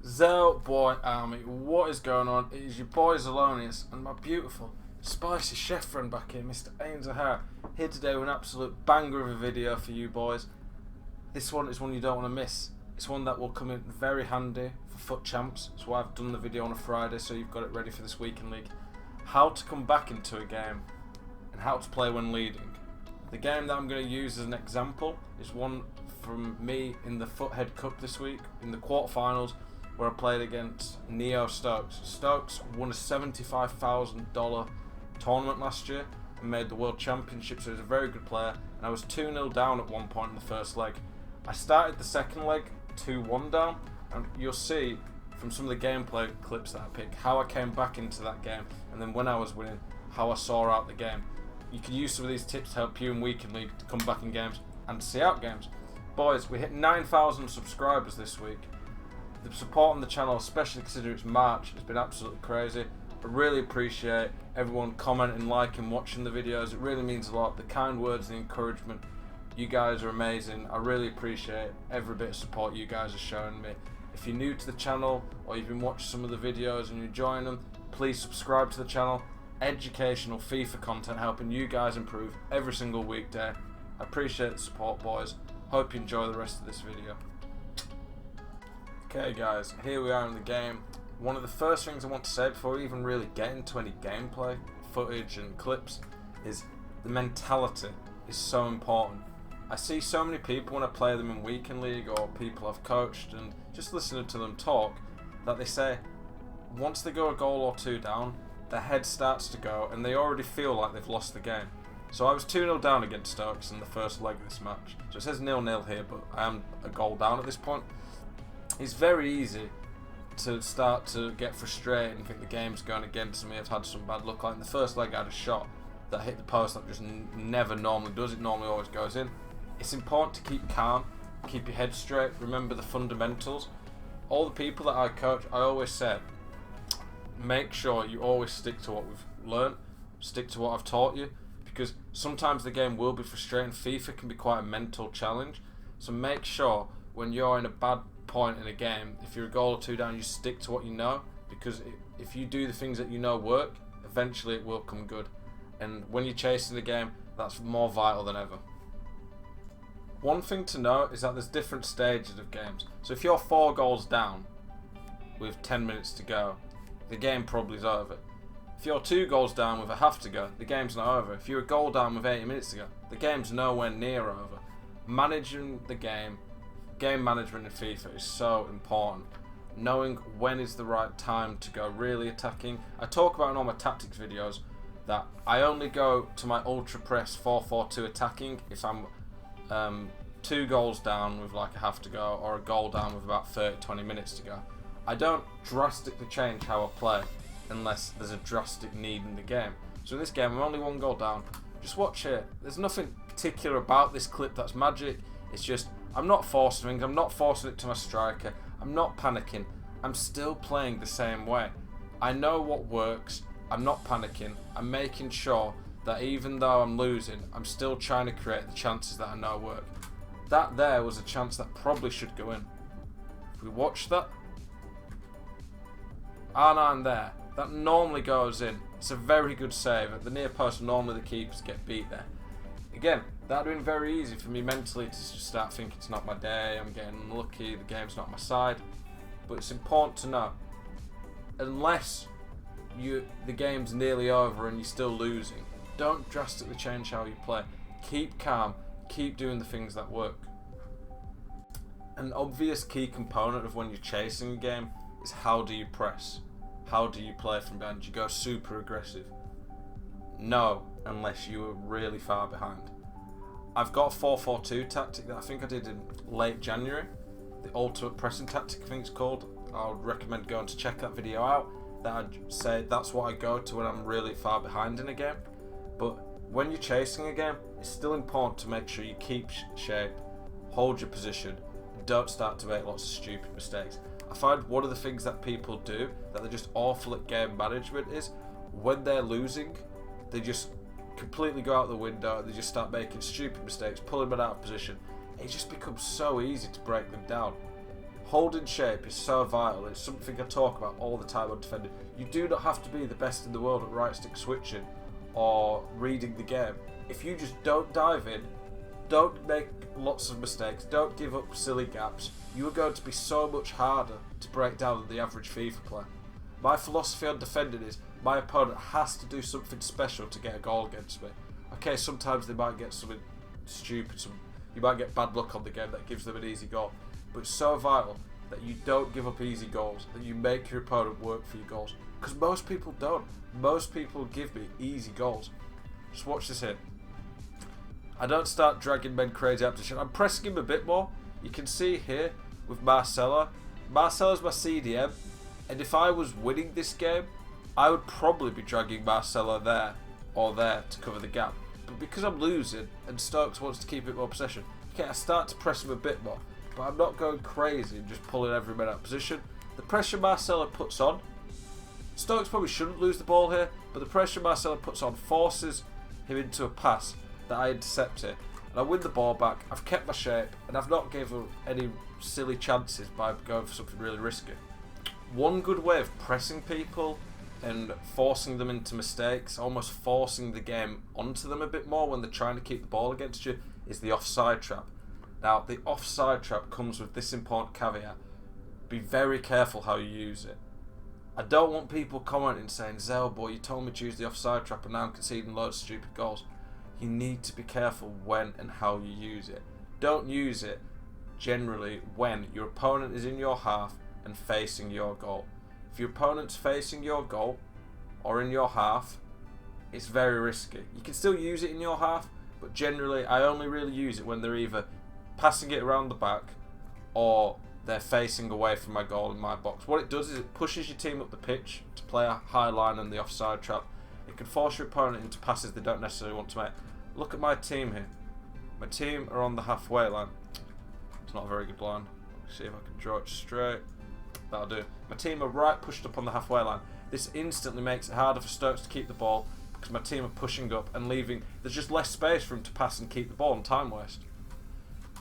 Zel boy army, what is going on? It is your boy Zelonius and my beautiful spicy chef friend back here, Mr. Ains O'Hara, here today with an absolute banger of a video for you boys. This one is one you don't want to miss. It's one that will come in very handy for FUT champs. That's why I've done the video on a Friday, so you've got it ready for this weekend league. How to come back into a game and how to play when leading. The game that I'm going to use as an example is one from me in the FUT Head Cup this week in the quarterfinals, where I played against Neo Stokes. Stokes won a $75,000 tournament last year and made the World Championship, so he's a very good player. And I was 2-0 down at one point in the first leg. I started the second leg 2-1 down, and you'll see from some of the gameplay clips that I picked how I came back into that game, and then when I was winning, how I saw out the game. You can use some of these tips to help you in weekend league to come back in games and see out games. Boys, we hit 9,000 subscribers this week. The support on the channel, especially considering it's March, has been absolutely crazy. I really appreciate everyone commenting, liking, watching the videos. It really means a lot. The kind words, the encouragement. You guys are amazing. I really appreciate every bit of support you guys are showing me. If you're new to the channel or you've been watching some of the videos and you're enjoying them, please subscribe to the channel. Educational FIFA content helping you guys improve every single weekday. I appreciate the support, boys. Hope you enjoy the rest of this video. Okay guys, here we are in the game. One of the first things I want to say before we even really get into any gameplay, footage and clips is the mentality is so important. I see so many people when I play them in weekend league or people I've coached and just listening to them talk, that they say once they go a goal or two down, their head starts to go and they already feel like they've lost the game. So I was 2-0 down against Stokes in the first leg of this match. So it says 0-0 here, but I am a goal down at this point. It's very easy to start to get frustrated and think the game's going against me. I've had some bad luck. Like in the first leg I had a shot that hit the post that just never normally does. It normally always goes in. It's important to keep calm, keep your head straight, remember the fundamentals. All the people that I coach, I always say, make sure you always stick to what we've learned, stick to what I've taught you, because sometimes the game will be frustrating. FIFA can be quite a mental challenge, so make sure when you're in a bad point in a game, if you're a goal or two down, you stick to what you know, because if you do the things that you know work, eventually it will come good. And when you're chasing the game, that's more vital than ever. One thing to note is that there's different stages of games. So if you're 4 goals down with 10 minutes to go, the game probably is over. If you're 2 goals down with a half to go, the game's not over. If you're a goal down with 80 minutes to go, the game's nowhere near over. Managing the game management in FIFA is so important. Knowing when is the right time to go really attacking. I talk about in all my tactics videos that I only go to my ultra press 4-4-2 attacking if I'm 2 goals down with like a half to go or a goal down with about 30-20 minutes to go. I don't drastically change how I play unless there's a drastic need in the game. So in this game I'm only 1 goal down. Just watch it. There's nothing particular about this clip that's magic. It's just I'm not forcing things, I'm not forcing it to my striker, I'm not panicking, I'm still playing the same way. I know what works, I'm not panicking, I'm making sure that even though I'm losing, I'm still trying to create the chances that I know work. That there was a chance that probably should go in. If we watch that, R9 there, that normally goes in. It's a very good save. At the near post, normally the keepers get beat there. Again, that would have been very easy for me mentally to just start thinking it's not my day, I'm getting unlucky, the game's not on my side. But it's important to know, unless the game's nearly over and you're still losing, don't drastically change how you play. Keep calm, keep doing the things that work. An obvious key component of when you're chasing a game is how do you press? How do you play from behind? Do you go super aggressive? No, unless you are really far behind. I've got a 4-4-2 tactic that I think I did in late January. The ultimate pressing tactic, I think it's called. I would recommend going to check that video out. That I'd say that's what I go to when I'm really far behind in a game. But when you're chasing a game, it's still important to make sure you keep shape, hold your position, and don't start to make lots of stupid mistakes. I find one of the things that people do that they're just awful at game management is when they're losing, they just completely go out the window, they just start making stupid mistakes, pulling them out of position. It just becomes so easy to break them down. Holding shape is so vital. It's something I talk about all the time on defending. You do not have to be the best in the world at right stick switching or reading the game. If you just don't dive in, don't make lots of mistakes, don't give up silly gaps, you are going to be so much harder to break down than the average FIFA player. My philosophy on defending is my opponent has to do something special to get a goal against me. Okay, sometimes they might get something stupid, you might get bad luck on the game that gives them an easy goal. But it's so vital that you don't give up easy goals, that you make your opponent work for your goals. Because most people don't. Most people give me easy goals. Just watch this here. I don't start dragging men crazy out to shit. I'm pressing him a bit more. You can see here with Marcelo. Marcelo's my CDM. And if I was winning this game, I would probably be dragging Marcelo there or there to cover the gap. But because I'm losing and Stokes wants to keep it more possession, okay, I start to press him a bit more. But I'm not going crazy and just pulling every man out of position. The pressure Marcelo puts on, Stokes probably shouldn't lose the ball here, but the pressure Marcelo puts on forces him into a pass that I intercept here. And I win the ball back, I've kept my shape, and I've not given any silly chances by going for something really risky. One good way of pressing people and forcing them into mistakes, almost forcing the game onto them a bit more when they're trying to keep the ball against you, is the offside trap. Now, the offside trap comes with this important caveat. Be very careful how you use it. I don't want people commenting saying, Zel boy, you told me to use the offside trap and now I'm conceding loads of stupid goals. You need to be careful when and how you use it. Don't use it generally when your opponent is in your half and facing your goal. If your opponent's facing your goal or in your half, it's very risky. You can still use it in your half, but generally I only really use it when they're either passing it around the back or they're facing away from my goal in my box. What it does is it pushes your team up the pitch to play a high line and the offside trap. It can force your opponent into passes they don't necessarily want to make. Look at my team here. My team are on the halfway line. It's not a very good line. Let's see if I can draw it straight. That'll do. My team are right pushed up on the halfway line. This instantly makes it harder for Stokes to keep the ball because my team are pushing up and leaving. There's just less space for him to pass and keep the ball and time waste.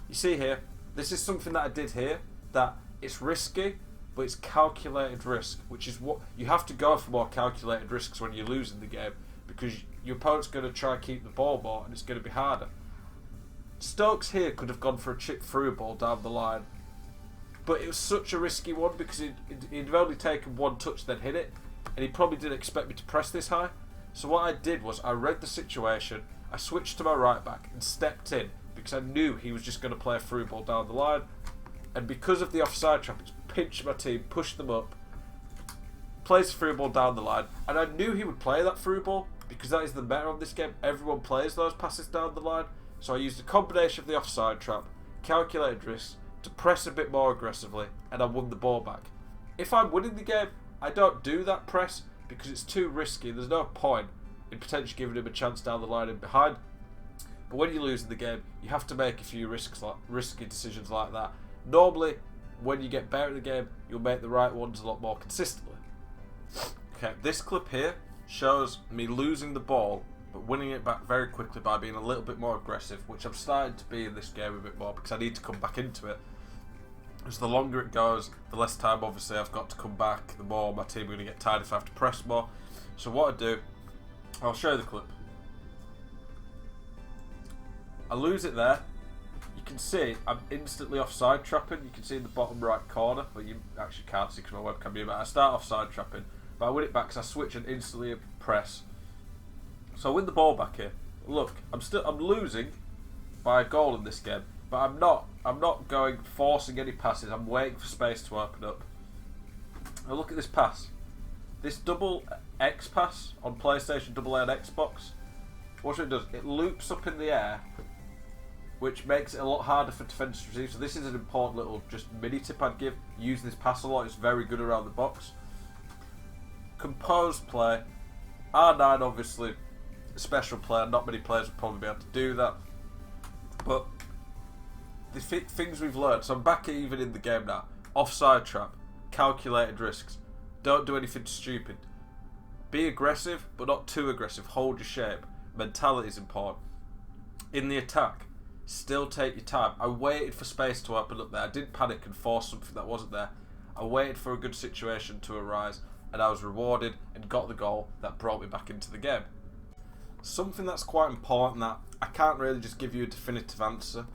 You see here, this is something that I did here, that it's risky, but it's calculated risk, which is what you have to go for, more calculated risks when you're losing the game, because your opponent's going to try and keep the ball more and it's going to be harder. Stokes here could have gone for a chip through ball down the line, but it was such a risky one because he'd only taken one touch then hit it, and he probably didn't expect me to press this high. So what I did was I read the situation, I switched to my right back and stepped in because I knew he was just going to play a through ball down the line, and because of the offside trap, it's pinched my team, pushed them up, plays a through ball down the line, and I knew he would play that through ball because that is the meta of this game. Everyone plays those passes down the line, so I used a combination of the offside trap, calculated risks, to press a bit more aggressively, and I won the ball back. If I'm winning the game, I don't do that press because it's too risky. There's no point in potentially giving him a chance down the line and behind. But when you're losing the game, you have to make a few risky decisions like that. Normally, when you get better at the game, you'll make the right ones a lot more consistently. Okay, this clip here shows me losing the ball, but winning it back very quickly by being a little bit more aggressive, which I'm starting to be in this game a bit more because I need to come back into it. As the longer it goes, the less time obviously I've got to come back, the more my team are going to get tired if I have to press more. So what I do, I'll show you the clip. I lose it there. You can see I'm instantly offside trapping. You can see in the bottom right corner, but you actually can't see because my webcam here, but I start offside trapping. But I win it back because I switch and instantly press. So I win the ball back here. Look, I'm losing by a goal in this game, but I'm not going forcing any passes. I'm waiting for space to open up. Now look at this pass. This double X pass on PlayStation AA and Xbox. What it does, it loops up in the air, which makes it a lot harder for defenders to receive. So this is an important little just mini tip I'd give. Use this pass a lot. It's very good around the box. Composed play. R9 obviously a special player. Not many players would probably be able to do that. But the things we've learned. So I'm back even in the game now. Offside trap. Calculated risks. Don't do anything stupid. Be aggressive, but not too aggressive. Hold your shape. Mentality is important. In the attack, Still take your time. I waited for space to open up there. I didn't panic and force something that wasn't there. I waited for a good situation to arise, and I was rewarded and got the goal that brought me back into the game. Something that's quite important, that I can't really just give you a definitive answer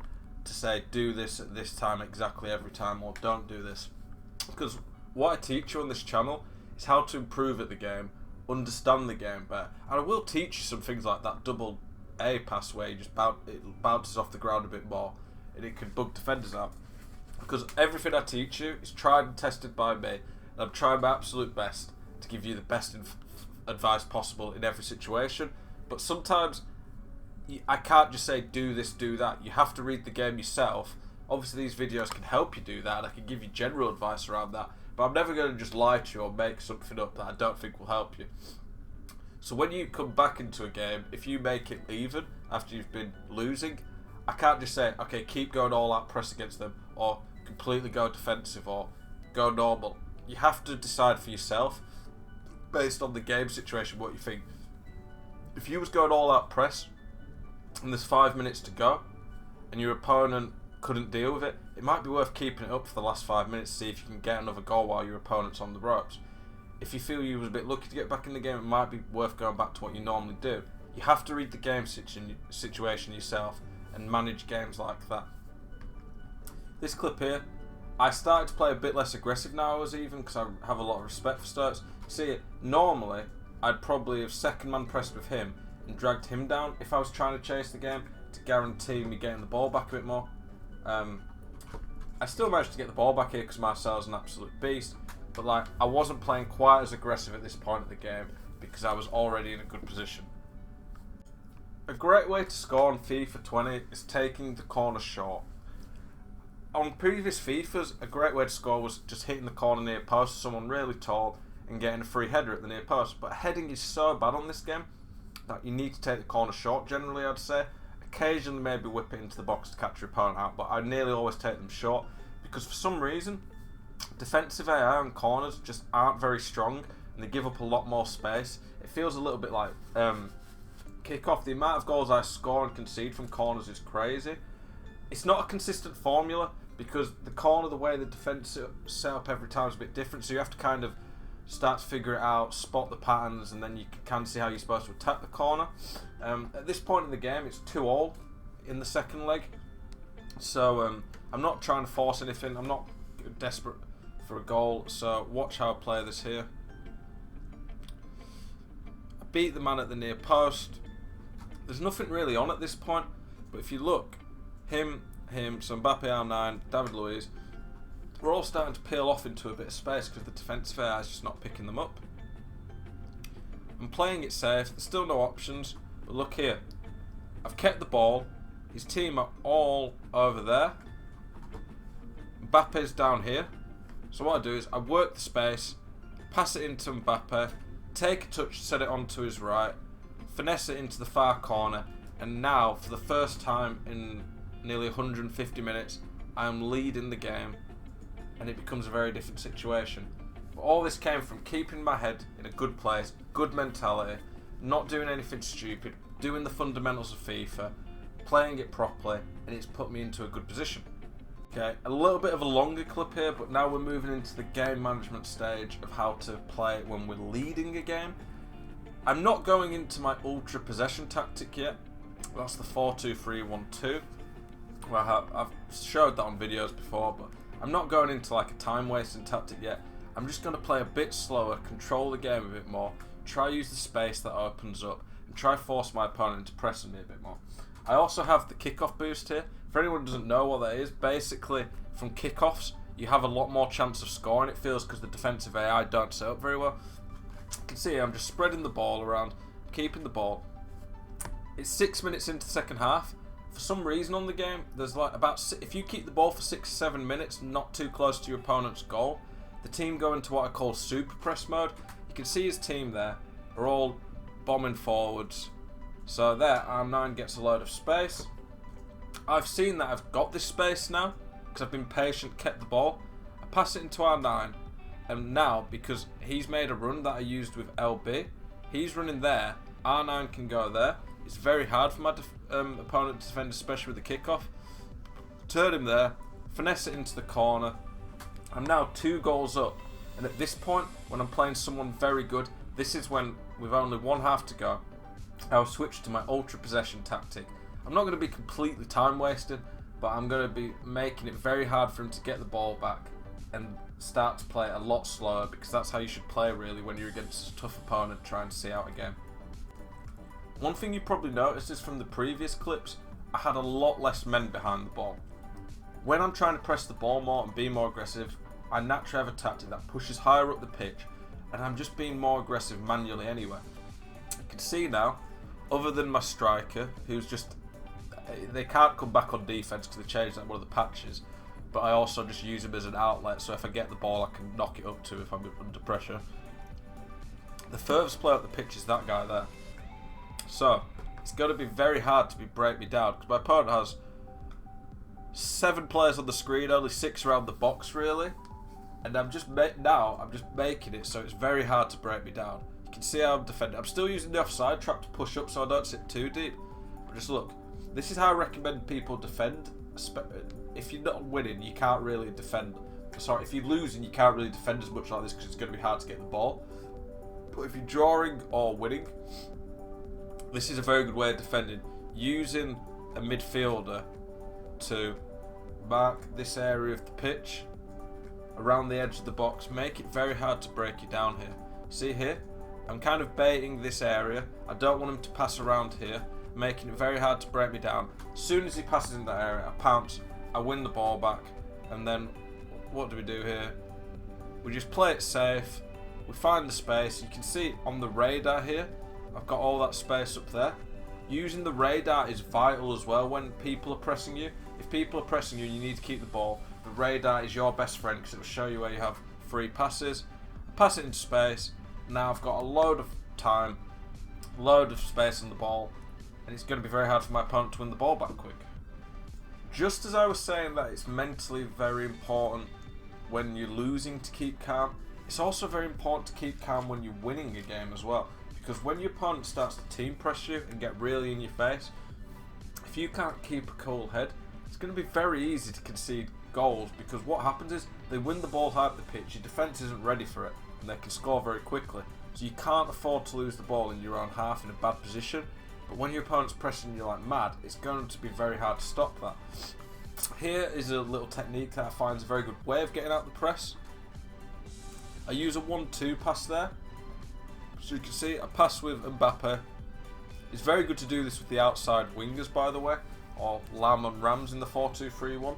to say do this at this time exactly every time, or don't do this. Because what I teach you on this channel is how to improve at the game, understand the game better. And I will teach you some things like that double A pass where you just it bounces off the ground a bit more and it can bug defenders out. Because everything I teach you is tried and tested by me, and I'm trying my absolute best to give you the best advice possible in every situation. But sometimes I can't just say do this, do that. You have to read the game yourself. Obviously these videos can help you do that, and I can give you general advice around that, but I'm never going to just lie to you or make something up that I don't think will help you. So when you come back into a game, if you make it even after you've been losing, I can't just say, okay, keep going all out press against them, or completely go defensive, or go normal. You have to decide for yourself, based on the game situation, what you think. If you was going all out press, and there's 5 minutes to go, and your opponent couldn't deal with it, it might be worth keeping it up for the last 5 minutes to see if you can get another goal while your opponent's on the ropes. If you feel you was a bit lucky to get back in the game, it might be worth going back to what you normally do. You have to read the game situation yourself and manage games like that. This clip here, I started to play a bit less aggressive now I was even, because I have a lot of respect for Sturts. See, normally I'd probably have second man pressed with him and dragged him down if I was trying to chase the game to guarantee me getting the ball back a bit more. I still managed to get the ball back here because Marcel's an absolute beast, but like I wasn't playing quite as aggressive at this point of the game because I was already in a good position. A great way to score on FIFA 20 is taking the corner short. On previous FIFAs, a great way to score was just hitting the corner near post, someone really tall, and getting a free header at the near post. But heading is so bad on this game that you need to take the corner short generally, I'd say. Occasionally maybe whip it into the box to catch your opponent out, but I nearly always take them short because for some reason defensive AI on corners just aren't very strong and they give up a lot more space. It feels a little bit like kick-off. The amount of goals I score and concede from corners is crazy. It's not a consistent formula because the corner, the way the defence set up every time is a bit different, so you have to kind of start to figure it out, spot the patterns, and then you can see how you're supposed to attack the corner. At this point in the game, it's 2-2 in the second leg, so I'm not trying to force anything. I'm not desperate for a goal, so watch how I play this here. I beat the man at the near post. There's nothing really on at this point, but if you look, him, so Mbappe R9, David Luiz, we're all starting to peel off into a bit of space because the defensive AI is just not picking them up. I'm playing it safe, there's still no options, but look here. I've kept the ball, his team are all over there. Mbappe's down here. So what I do is I work the space, pass it into Mbappe, take a touch, set it onto his right, finesse it into the far corner, and now for the first time in nearly 150 minutes, I am leading the game. And it becomes a very different situation. But all this came from keeping my head in a good place, good mentality, not doing anything stupid, doing the fundamentals of FIFA, playing it properly, and it's put me into a good position. Okay, a little bit of a longer clip here, but now we're moving into the game management stage of how to play when we're leading a game. I'm not going into my ultra possession tactic yet. That's the 4-2-3-1-2. Well, I've showed that on videos before, but I'm not going into like a time wasting tactic yet. I'm just going to play a bit slower, control the game a bit more, try use the space that opens up, and try force my opponent into pressing me a bit more. I also have the kickoff boost here. For anyone who doesn't know what that is, basically from kickoffs you have a lot more chance of scoring, it feels, because the defensive AI don't set up very well. You can see I'm just spreading the ball around, keeping the ball. It's 6 minutes into the second half. For some reason on the game, there's like if you keep the ball for 6-7 minutes, not too close to your opponent's goal, the team go into what I call super press mode. You can see his team there are all bombing forwards. So there, R9 gets a load of space. I've seen that I've got this space now because I've been patient, kept the ball. I pass it into R9, and now because he's made a run that I used with LB, he's running there. R9 can go there. It's very hard for my opponent to defend, especially with the kickoff. Turn him there, finesse it into the corner. I'm now 2 goals up, and at this point, when I'm playing someone very good, this is when, with only 1 half to go, I'll switch to my ultra possession tactic. I'm not going to be completely time wasting, but I'm going to be making it very hard for him to get the ball back and start to play a lot slower, because that's how you should play really when you're against a tough opponent trying to see out a game. One thing you probably noticed is from the previous clips, I had a lot less men behind the ball. When I'm trying to press the ball more and be more aggressive, I naturally have a tactic that pushes higher up the pitch, and I'm just being more aggressive manually anyway. You can see now, other than my striker, who's just, they can't come back on defence because they changed that one of the patches, but I also just use him as an outlet, so if I get the ball I can knock it up to if I'm under pressure. The furthest player up the pitch is that guy there. So, it's going to be very hard to break me down, because my opponent has 7 players on the screen, only 6 around the box really, and I'm just making it so it's very hard to break me down. You can see how I'm defending. I'm still using the offside trap to push up so I don't sit too deep, but just look, this is how I recommend people defend. If you're not winning, you can't really defend. Sorry, if you're losing, you can't really defend as much like this because it's going to be hard to get the ball. But if you're drawing or winning, this is a very good way of defending. Using a midfielder to mark this area of the pitch around the edge of the box, make it very hard to break you down here. See here, I'm kind of baiting this area. I don't want him to pass around here, making it very hard to break me down. As soon as he passes in that area, I pounce, I win the ball back, and then what do we do here? We just play it safe, we find the space. You can see on the radar here, I've got all that space up there. Using the radar is vital as well when people are pressing you. If people are pressing you and you need to keep the ball, the radar is your best friend because it will show you where you have free passes. I pass it into space. Now I've got a load of time, load of space on the ball, and it's going to be very hard for my opponent to win the ball back quick. Just as I was saying that it's mentally very important when you're losing to keep calm, it's also very important to keep calm when you're winning a game as well. Because when your opponent starts to team press you and get really in your face, if you can't keep a cool head, it's going to be very easy to concede goals, because what happens is they win the ball high up the pitch, your defence isn't ready for it, and they can score very quickly. So you can't afford to lose the ball in your own half in a bad position, but when your opponent's pressing you like mad, it's going to be very hard to stop that. Here is a little technique that I find is a very good way of getting out the press. I use a 1-2 pass there. So you can see I pass with Mbappe. It's very good to do this with the outside wingers, by the way, or Lam and Rams in the 4-2-3-1.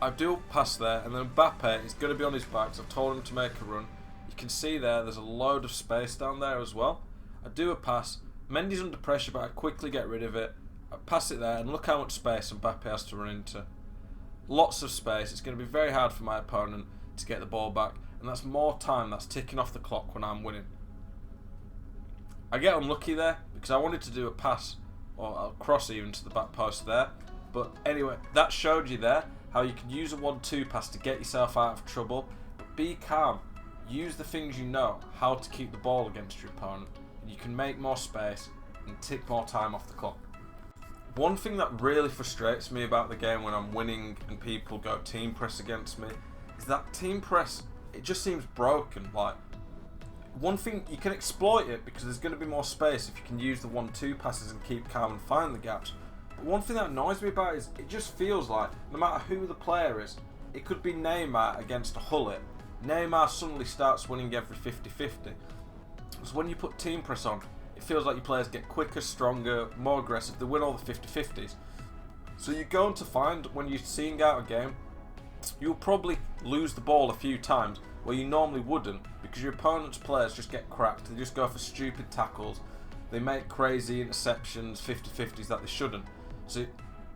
I do a pass there, and then Mbappe is going to be on his back, so I've told him to make a run. You can see there's a load of space down there as well. I do a pass. Mendy's under pressure, but I quickly get rid of it. I pass it there, and look how much space Mbappe has to run into. Lots of space. It's going to be very hard for my opponent to get the ball back, and that's more time that's ticking off the clock when I'm winning. I get unlucky there because I wanted to do a pass or a cross even to the back post there, but anyway, that showed you there how you can use a 1-2 pass to get yourself out of trouble. But be calm, use the things you know how to keep the ball against your opponent, and you can make more space and tick more time off the clock. One thing that really frustrates me about the game when I'm winning and people go team press against me is that team press, it just seems broken. Like, one thing, you can exploit it because there's going to be more space if you can use the 1-2 passes and keep calm and find the gaps. But one thing that annoys me about it is it just feels like no matter who the player is, it could be Neymar against a Hullet. Neymar suddenly starts winning every 50-50. So when you put team press on, it feels like your players get quicker, stronger, more aggressive, they win all the 50-50s. So you're going to find when you're seeing out a game, you'll probably lose the ball a few times where you normally wouldn't, because your opponent's players just get cracked. They just go for stupid tackles, they make crazy interceptions, 50-50s that they shouldn't. So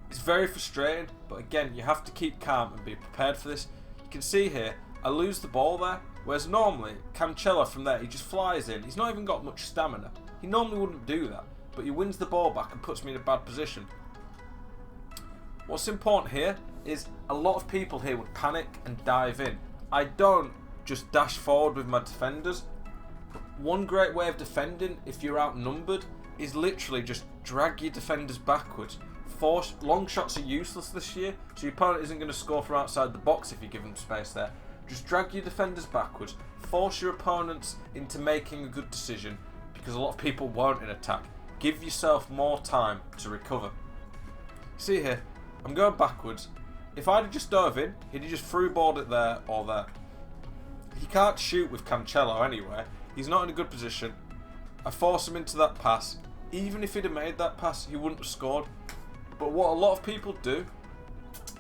it's very frustrating, but again, you have to keep calm and be prepared for this. You can see here, I lose the ball there, whereas normally Cancelo from there, he just flies in. He's not even got much stamina. He normally wouldn't do that, but he wins the ball back and puts me in a bad position. What's important here is a lot of people here would panic and dive in. I don't just dash forward with my defenders. One great way of defending if you're outnumbered is literally just drag your defenders backwards. Force long shots are useless this year, so your opponent isn't going to score from outside the box if you give them space there. Just drag your defenders backwards, force your opponents into making a good decision, because a lot of people won't in attack. Give yourself more time to recover. See here, I'm going backwards. If I'd have just dove in, he'd have just through-balled it there or there. He can't shoot with Cancelo anyway. He's not in a good position. I force him into that pass. Even if he'd have made that pass, he wouldn't have scored. But what a lot of people do,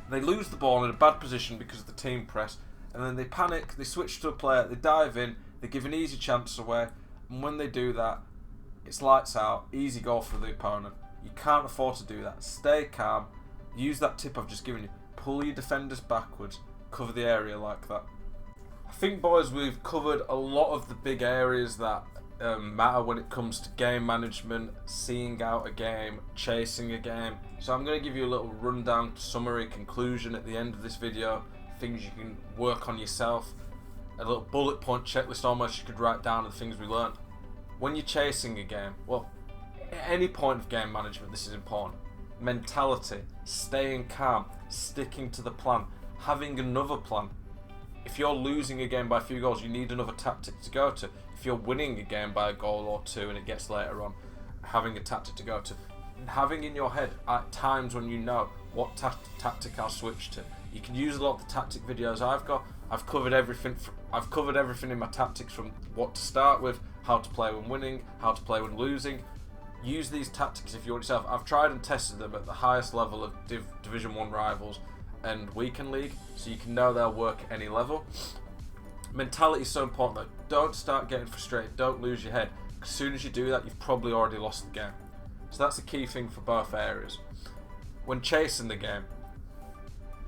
they lose the ball in a bad position because of the team press, and then they panic, they switch to a player, they dive in, they give an easy chance away, and when they do that, it's lights out, easy goal for the opponent. You can't afford to do that. Stay calm, use that tip I've just given you, pull your defenders backwards, cover the area like that. I think, boys, we've covered a lot of the big areas that matter when it comes to game management, seeing out a game, chasing a game. So I'm going to give you a little rundown, summary, conclusion at the end of this video, things you can work on yourself, a little bullet point checklist almost you could write down of the things we learned. When you're chasing a game, well, at any point of game management this is important. Mentality, staying calm, sticking to the plan, having another plan. If you're losing a game by a few goals, you need another tactic to go to. If you're winning a game by a goal or two and it gets later on, having a tactic to go to. And having in your head at times when you know what tactic I'll switch to. You can use a lot of the tactic videos I've got. I've covered everything in my tactics, from what to start with, how to play when winning, how to play when losing. Use these tactics if you want yourself. I've tried and tested them at the highest level of Division 1 rivals and Weekend League, so you can know they'll work at any level. Mentality is so important though. Don't start getting frustrated, don't lose your head. As soon as you do that, you've probably already lost the game. So that's the key thing for both areas. When chasing the game,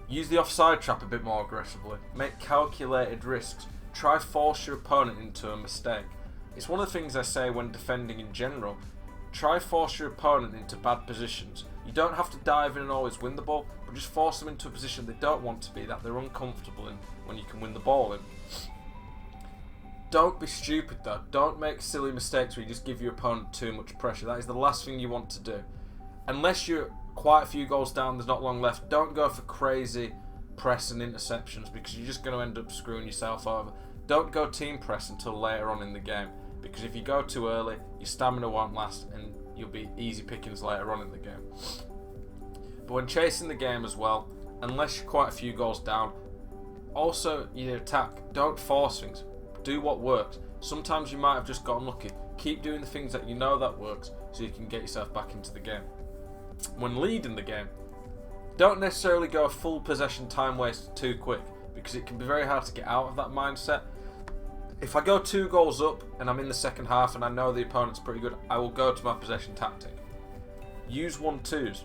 use the offside trap a bit more aggressively. Make calculated risks. Try force your opponent into a mistake. It's one of the things I say when defending in general. Try force your opponent into bad positions. You don't have to dive in and always win the ball, but just force them into a position they don't want to be, that they're uncomfortable in, when you can win the ball in. Don't be stupid though. Don't make silly mistakes where you just give your opponent too much pressure. That is the last thing you want to do. Unless you're quite a few goals down, there's not long left, don't go for crazy press and interceptions, because you're just going to end up screwing yourself over. Don't go team press until later on in the game, because if you go too early, your stamina won't last and you'll be easy pickings later on in the game. But when chasing the game as well, unless you're quite a few goals down, also you attack. Don't force things. Do what works. Sometimes you might have just got unlucky. Keep doing the things that you know that works, so you can get yourself back into the game. When leading the game, don't necessarily go a full possession time waste too quick, because it can be very hard to get out of that mindset. If I go 2 goals up and I'm in the second half and I know the opponent's pretty good, I will go to my possession tactic. Use 1-2s.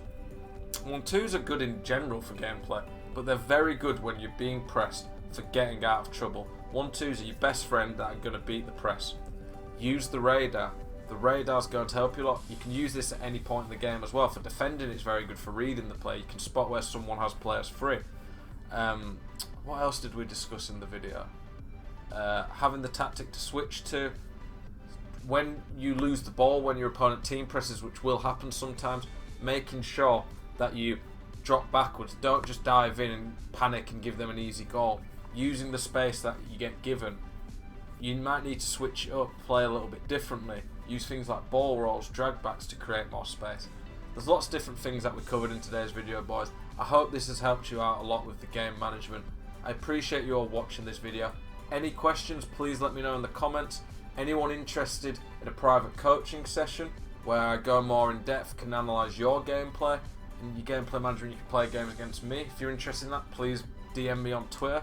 1-2s are good in general for gameplay, but they're very good when you're being pressed for getting out of trouble. 1-2s are your best friend that are going to beat the press. Use the radar. The radar's going to help you a lot. You can use this at any point in the game as well. For defending, it's very good for reading the play. You can spot where someone has players free. What else did we discuss in the video? Having the tactic to switch to. When you lose the ball, when your opponent team presses, which will happen sometimes, making sure that you drop backwards. Don't just dive in and panic and give them an easy goal. Using the space that you get given. You might need to switch it up, play a little bit differently. Use things like ball rolls, drag backs to create more space. There's lots of different things that we covered in today's video, boys. I hope this has helped you out a lot with the game management. I appreciate you all watching this video. Any questions, please let me know in the comments. Anyone interested in a private coaching session where I go more in depth, can analyse your gameplay and your gameplay management, you can play games against me. If you're interested in that, please DM me on Twitter.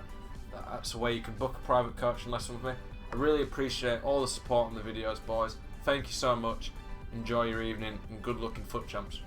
That's a way you can book a private coaching lesson with me. I really appreciate all the support on the videos, boys. Thank you so much. Enjoy your evening and good luck in Foot Champs.